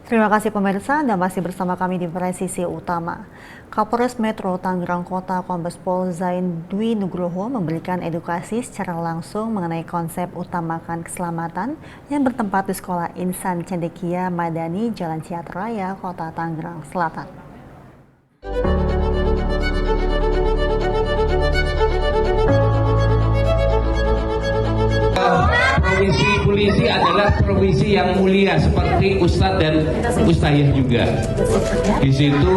Terima kasih pemirsa, Anda masih bersama kami di Presisi Utama. Kapolres Metro Tangerang Kota Kombes Pol Zain Dwi Nugroho memberikan edukasi secara langsung mengenai konsep utamakan keselamatan yang bertempat di Sekolah Insan Cendekia Madani, Jalan Ciat Raya, Kota Tangerang Selatan. Profesi polisi adalah profesi yang mulia seperti ustadz dan ustazah juga. Di situ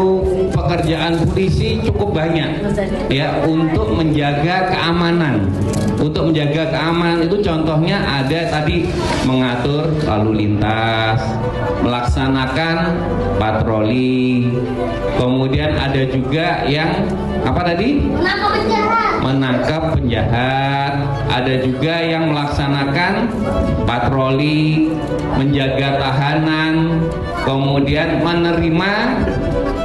pekerjaan polisi cukup banyak ya untuk menjaga keamanan. Untuk menjaga keamanan itu contohnya ada tadi mengatur lalu lintas, melaksanakan patroli, kemudian ada juga yang apa tadi? Menangkap penjahat, ada juga yang melaksanakan patroli, menjaga tahanan, kemudian menerima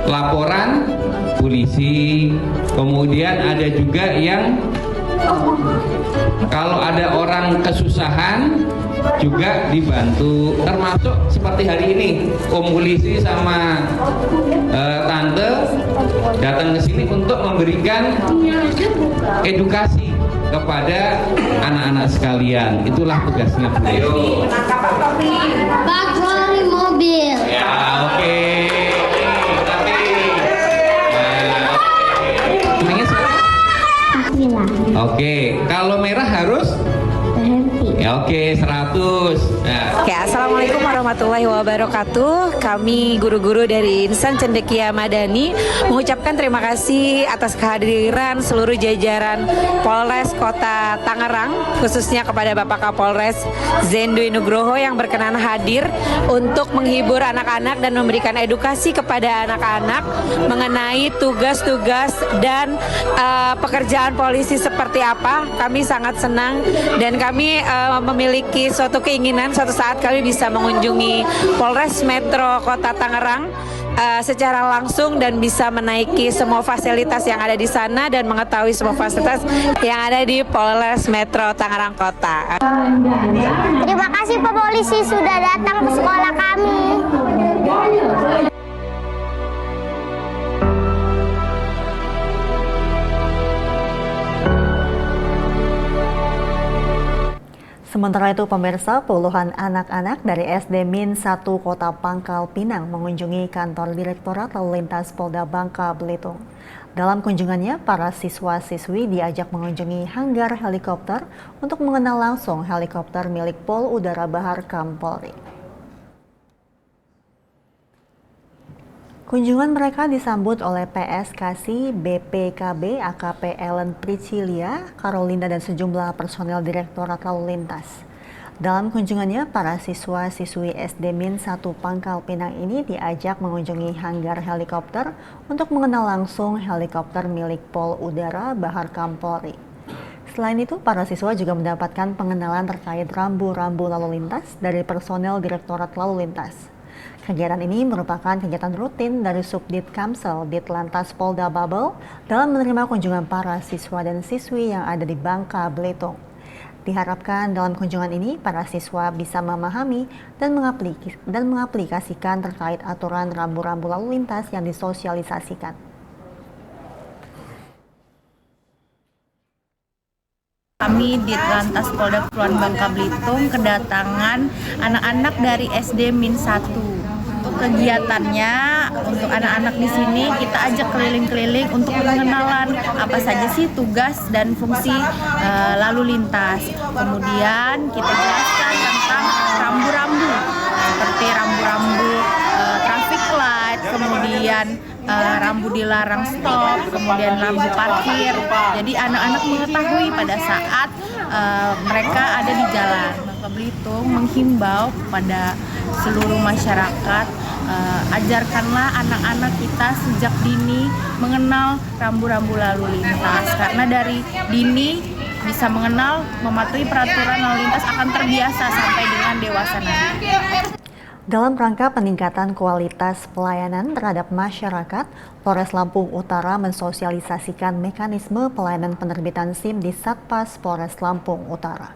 laporan polisi, kemudian ada juga yang kalau ada orang kesusahan juga dibantu, termasuk seperti hari ini Om Polisi sama Tante datang ke sini untuk memberikan edukasi kepada anak-anak sekalian. Itulah tugasnya beliau. Patroli mobil. Ya, oke. Tapi namanya siapa? Aquila. Oke, kalau merah harus Berhenti. ya, oke, 100. Nah, Oke, Assalamualaikum warahmatullahi wabarakatuh. Kami guru-guru dari Insan Cendekia Madani mengucapkan terima kasih atas kehadiran seluruh jajaran Polres Kota Tangerang, khususnya kepada Bapak Kapolres Zain Dwi Nugroho yang berkenan hadir untuk menghibur anak-anak dan memberikan edukasi kepada anak-anak mengenai tugas-tugas dan pekerjaan polisi seperti apa. Kami sangat senang dan kami memiliki suatu keinginan suatu saat kami bisa mengunjungi Polres Metro Kota Tangerang secara langsung dan bisa menaiki semua fasilitas yang ada di sana dan mengetahui semua fasilitas yang ada di Polres Metro Tangerang Kota. Terima kasih Pak Polisi sudah datang ke sekolah kami. Sementara itu pemirsa, puluhan anak-anak dari SD Min 1 Kota Pangkal Pinang mengunjungi kantor Direktorat Lalu Lintas Polda Bangka Belitung. Dalam kunjungannya, para siswa-siswi diajak mengunjungi hanggar helikopter untuk mengenal langsung helikopter milik Pol Udara Bahar Kampolri. Kunjungan mereka disambut oleh PS Kasih, BPKB, AKP Ellen Priscilia, Carolina dan sejumlah personel Direktorat Lalu Lintas. Dalam kunjungannya, para siswa-siswi SD Min 1 Pangkal Pinang ini diajak mengunjungi hanggar helikopter untuk mengenal langsung helikopter milik Pol Udara Bahar Kampolri. Selain itu, para siswa juga mendapatkan pengenalan terkait rambu-rambu lalu lintas dari personel Direktorat Lalu Lintas. Kegiatan ini merupakan kegiatan rutin dari Subdit Kamsel Ditlantas Polda Babel dalam menerima kunjungan para siswa dan siswi yang ada di Bangka Belitung. Diharapkan dalam kunjungan ini para siswa bisa memahami dan mengaplikasikan terkait aturan rambu-rambu lalu lintas yang disosialisasikan. Kami di Ditlantas Polda Kepulauan Bangka Belitung kedatangan anak-anak dari SD Min 1. Untuk kegiatannya, untuk anak-anak di sini kita ajak keliling-keliling untuk pengenalan apa saja sih tugas dan fungsi lalu lintas. Kemudian kita jelaskan tentang rambu-rambu seperti rambu-rambu traffic light, kemudian rambu dilarang stop, kemudian rambu parkir. Jadi anak-anak mengetahui pada saat mereka ada di jalan. Bangka Belitung menghimbau kepada seluruh masyarakat, ajarkanlah anak-anak kita sejak dini mengenal rambu-rambu lalu lintas, karena dari dini bisa mengenal, mematuhi peraturan lalu lintas akan terbiasa sampai dengan dewasa nanti. Dalam rangka peningkatan kualitas pelayanan terhadap masyarakat, Polres Lampung Utara mensosialisasikan mekanisme pelayanan penerbitan SIM di Satpas Polres Lampung Utara.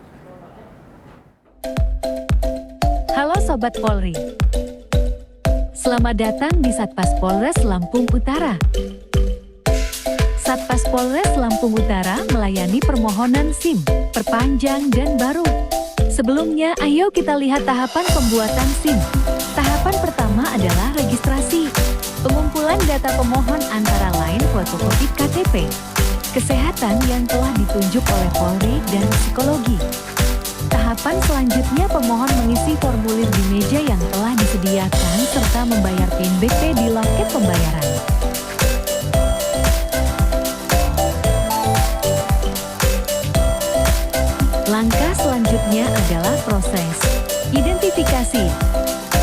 Halo Sobat Polri, Selamat datang di Satpas Polres Lampung Utara. Satpas Polres Lampung Utara melayani permohonan SIM, perpanjang dan baru. Sebelumnya, ayo kita lihat tahapan pembuatan SIM. Tahapan pertama adalah registrasi. Pengumpulan data pemohon antara lain fotokopi KTP, kesehatan yang telah ditunjuk oleh Polri, dan psikologi. Tahapan selanjutnya pemohon mengisi formulir di meja yang telah disediakan serta membayar PIN BP di loket pembayaran. Langkah selanjutnya adalah proses identifikasi,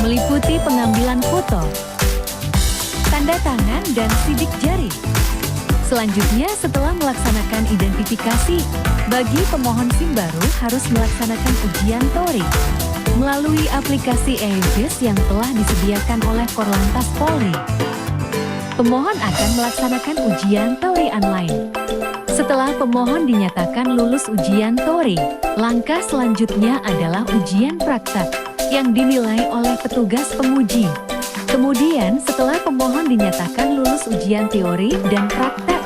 meliputi pengambilan foto, tanda tangan, dan sidik jari. Selanjutnya, setelah melaksanakan identifikasi, bagi pemohon SIM baru harus melaksanakan ujian teori melalui aplikasi e-bis yang telah disediakan oleh Korlantas Polri. Pemohon akan melaksanakan ujian teori online. Setelah pemohon dinyatakan lulus ujian teori, langkah selanjutnya adalah ujian praktek yang dinilai oleh petugas penguji. Kemudian, setelah pemohon dinyatakan lulus ujian teori dan praktek,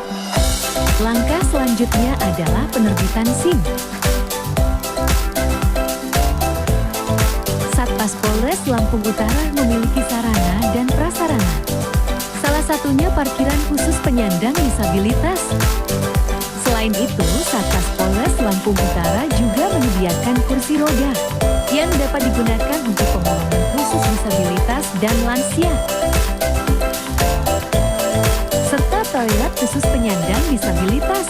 langkah selanjutnya adalah penerbitan SIM. Satpas Polres Lampung Utara memiliki sarana dan prasarana. Salah satunya parkiran khusus penyandang disabilitas. Selain itu, Satpas Polres Lampung Utara juga menyediakan kursi roda yang dapat digunakan untuk pemohon khusus disabilitas dan lansia, serta toilet khusus penyandang disabilitas.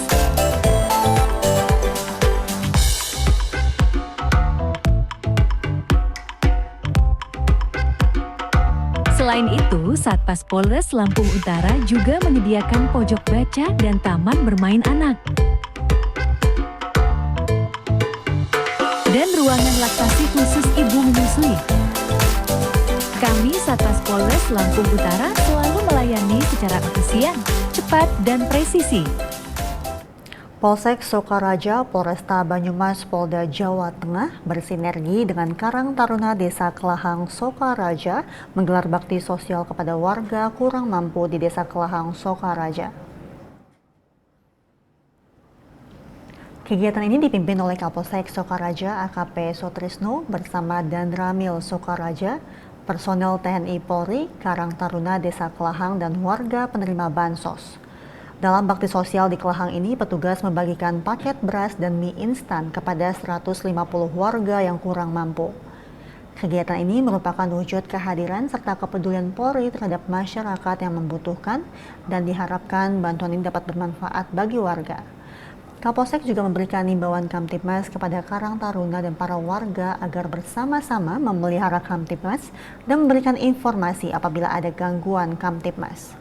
Selain itu, Satpas Polres Lampung Utara juga menyediakan pojok baca dan taman bermain anak, dan ruangan laktasi khusus ibu menyusui. Kami Satpas Polres Lampung Utara selalu melayani secara efisien, cepat, dan presisi. Polsek Sokaraja, Polresta Banyumas, Polda Jawa Tengah bersinergi dengan Karang Taruna Desa Kelahang Sokaraja menggelar bakti sosial kepada warga kurang mampu di Desa Kelahang Sokaraja. Kegiatan ini dipimpin oleh Kapolsek Sokaraja AKP Sotrisno bersama Danramil Sokaraja, personel TNI Polri, Karang Taruna Desa Kelahang, dan warga penerima bansos. Dalam bakti sosial di Kelahang ini, petugas membagikan paket beras dan mie instan kepada 150 warga yang kurang mampu. Kegiatan ini merupakan wujud kehadiran serta kepedulian Polri terhadap masyarakat yang membutuhkan dan diharapkan bantuan ini dapat bermanfaat bagi warga. Kapolsek juga memberikan imbauan Kamtibmas kepada Karang Taruna dan para warga agar bersama-sama memelihara Kamtibmas dan memberikan informasi apabila ada gangguan Kamtibmas.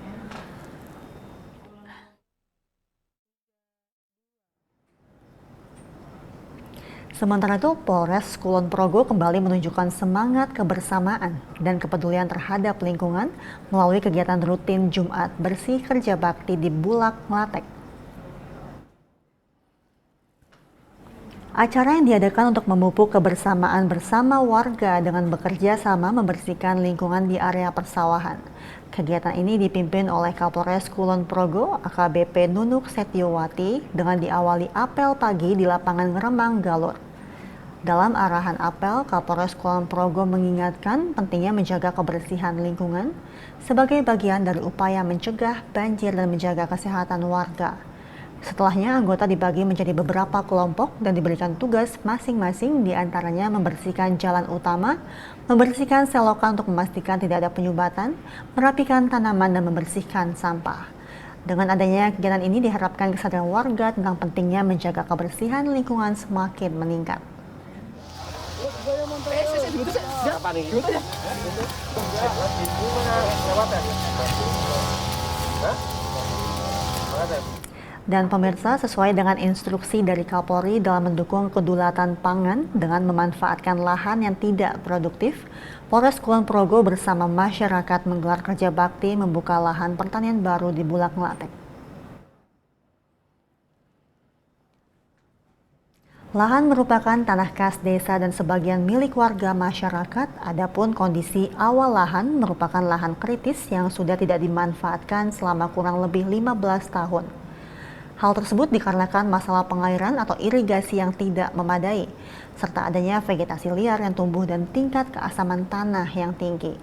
Sementara itu, Polres Kulon Progo kembali menunjukkan semangat kebersamaan dan kepedulian terhadap lingkungan melalui kegiatan rutin Jumat Bersih Kerja Bakti di Bulak Melatek. Acara yang diadakan untuk memupuk kebersamaan bersama warga dengan bekerja sama membersihkan lingkungan di area persawahan. Kegiatan ini dipimpin oleh Kapolres Kulon Progo AKBP Nunuk Setiowati dengan diawali apel pagi di lapangan Ngeremang Galur. Dalam arahan apel, Kapolres Kulon Progo mengingatkan pentingnya menjaga kebersihan lingkungan sebagai bagian dari upaya mencegah banjir dan menjaga kesehatan warga. Setelahnya, anggota dibagi menjadi beberapa kelompok dan diberikan tugas masing-masing, diantaranya membersihkan jalan utama, membersihkan selokan untuk memastikan tidak ada penyumbatan, merapikan tanaman, dan membersihkan sampah. Dengan adanya kegiatan ini diharapkan kesadaran warga tentang pentingnya menjaga kebersihan lingkungan semakin meningkat. Dan pemirsa, sesuai dengan instruksi dari Kapolri dalam mendukung kedaulatan pangan dengan memanfaatkan lahan yang tidak produktif, Polres Kulon Progo bersama masyarakat menggelar kerja bakti membuka lahan pertanian baru di Bulak Melatek. Lahan merupakan tanah kas desa dan sebagian milik warga masyarakat, adapun kondisi awal lahan merupakan lahan kritis yang sudah tidak dimanfaatkan selama kurang lebih 15 tahun. Hal tersebut dikarenakan masalah pengairan atau irigasi yang tidak memadai, serta adanya vegetasi liar yang tumbuh dan tingkat keasaman tanah yang tinggi.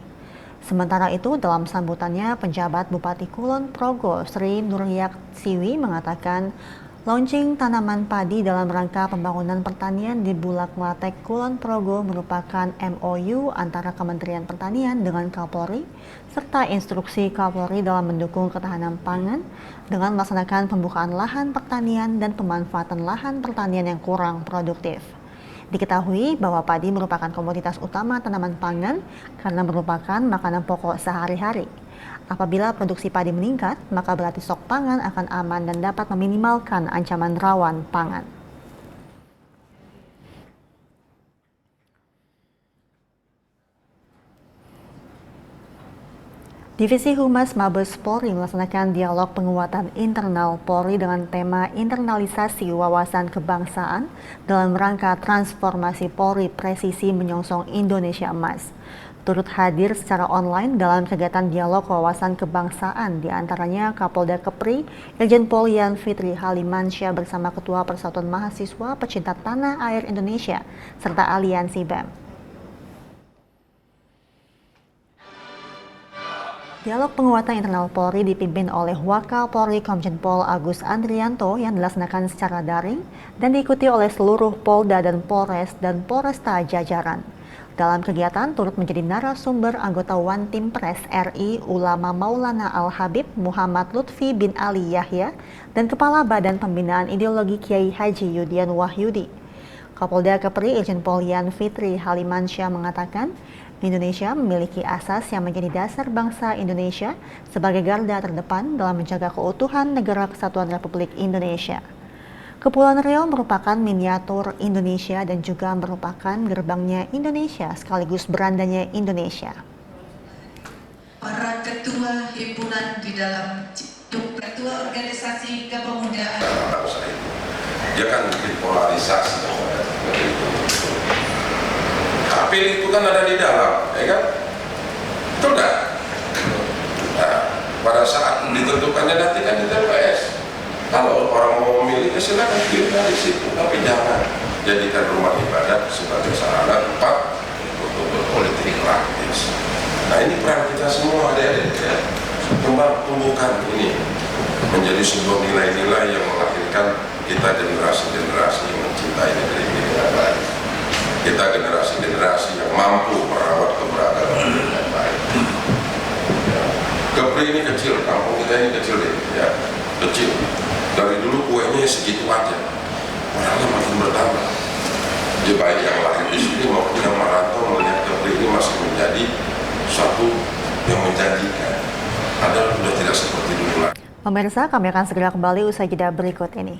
Sementara itu, dalam sambutannya, penjabat Bupati Kulon Progo Sri Nuryak Siwi mengatakan launching tanaman padi dalam rangka pembangunan pertanian di Bulak Melatek Kulon Progo merupakan MOU antara Kementerian Pertanian dengan Kapolri, serta instruksi Kapolri dalam mendukung ketahanan pangan dengan melaksanakan pembukaan lahan pertanian dan pemanfaatan lahan pertanian yang kurang produktif. Diketahui bahwa padi merupakan komoditas utama tanaman pangan karena merupakan makanan pokok sehari-hari. Apabila produksi padi meningkat, maka berarti stok pangan akan aman dan dapat meminimalkan ancaman rawan pangan. Divisi Humas Mabes Polri melaksanakan dialog penguatan internal Polri dengan tema internalisasi wawasan kebangsaan dalam rangka transformasi Polri presisi menyongsong Indonesia Emas. Turut hadir secara online dalam kegiatan dialog wawasan kebangsaan diantaranya Kapolda Kepri, Irjen Pol Yan Fitri Halimansyah bersama Ketua Persatuan Mahasiswa Pecinta Tanah Air Indonesia serta Aliansi BEM. Dialog penguatan internal Polri dipimpin oleh Wakapolri Komjen Pol Agus Andrianto yang dilaksanakan secara daring dan diikuti oleh seluruh Polda dan Polres dan Polresta jajaran. Dalam kegiatan turut menjadi narasumber anggota One Team Press RI Ulama Maulana Al-Habib Muhammad Lutfi bin Ali Yahya dan Kepala Badan Pembinaan Ideologi Kiai Haji Yudian Wahyudi. Kapolda Kepri Irjen Pol Yan Fitri Halimansyah mengatakan, Indonesia memiliki asas yang menjadi dasar bangsa Indonesia sebagai garda terdepan dalam menjaga keutuhan Negara Kesatuan Republik Indonesia. Kepulauan Riau merupakan miniatur Indonesia dan juga merupakan gerbangnya Indonesia sekaligus berandanya Indonesia. Para ketua himpunan di dalam ketua organisasi kepemudaan. Dia kan bikin polarisasi. Tapi itu kan ada di dalam, ya kan? Betul nggak? Nah, pada saat ditentukannya nanti kan di TPS. Kalau orang mau memilih, ya silakan pilih dari situ. Tapi jangan jadikan rumah ibadah sebagai sarana tempat untuk berpolitik praktis. Nah, ini peran kita semua, adik-adik, ya. Tumbuhkan ini menjadi sebuah nilai-nilai yang melahirkan kita generasi-generasi yang mencintai negeri ini dengan baik. Kita generasi-generasi yang mampu merawat keberagaman dengan baik. Kepri ini kecil, kampung kita ini kecil deh, ya, kecil. Dari dulu kuenya segitu aja, orangnya makin bertambah. Jadi baik yang lahir di sini maupun yang merantau melihat Kepri ini masih menjadi suatu yang menjanjikan. Padahal sudah tidak seperti dulu lagi. Pemirsa, kami akan segera kembali usai jeda berikut ini.